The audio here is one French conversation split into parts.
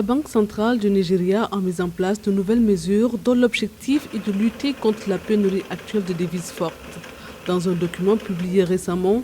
La Banque centrale du Nigeria a mis en place de nouvelles mesures dont l'objectif est de lutter contre la pénurie actuelle de devises fortes. Dans un document publié récemment,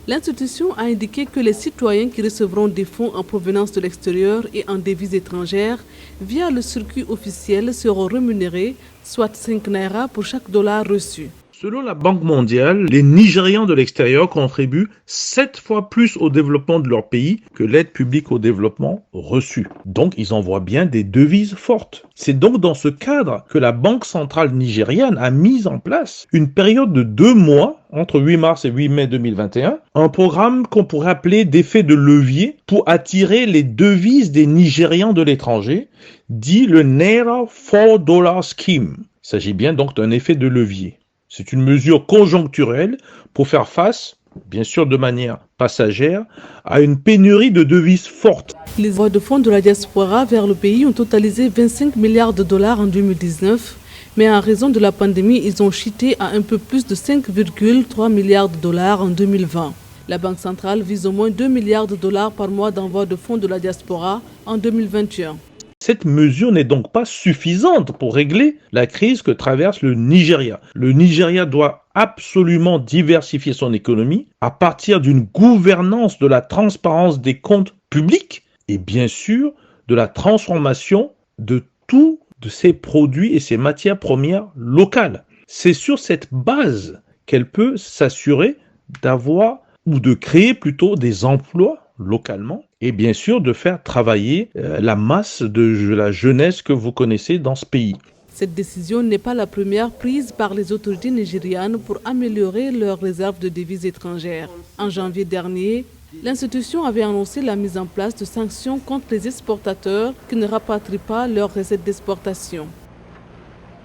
l'institution a indiqué que les citoyens qui recevront des fonds en provenance de l'extérieur et en devises étrangères via le circuit officiel seront rémunérés, soit 5 naira pour chaque dollar reçu. Selon la Banque mondiale, les Nigérians de l'extérieur contribuent 7 fois plus au développement de leur pays que l'aide publique au développement reçue. Donc, ils envoient bien des devises fortes. C'est donc dans ce cadre que la Banque centrale nigériane a mis en place une période de 2 mois, entre 8 mars et 8 mai 2021, un programme qu'on pourrait appeler d'effet de levier pour attirer les devises des Nigérians de l'étranger, dit le Naira $4 Scheme. Il s'agit bien donc d'un effet de levier. C'est une mesure conjoncturelle pour faire face, bien sûr de manière passagère, à une pénurie de devises fortes. Les envois de fonds de la diaspora vers le pays ont totalisé 25 milliards de dollars en 2019, mais en raison de la pandémie, ils ont chuté à un peu plus de 5,3 milliards de dollars en 2020. La Banque centrale vise au moins 2 milliards de dollars par mois d'envoi de fonds de la diaspora en 2021. Cette mesure n'est donc pas suffisante pour régler la crise que traverse le Nigeria. Le Nigeria doit absolument diversifier son économie à partir d'une gouvernance de la transparence des comptes publics et bien sûr de la transformation de tous de ses produits et ses matières premières locales. C'est sur cette base qu'elle peut s'assurer d'avoir ou de créer plutôt des emplois localement et bien sûr de faire travailler la masse de la jeunesse que vous connaissez dans ce pays. Cette décision n'est pas la première prise par les autorités nigérianes pour améliorer leurs réserves de devises étrangères. En janvier dernier, l'institution avait annoncé la mise en place de sanctions contre les exportateurs qui ne rapatrient pas leurs recettes d'exportation.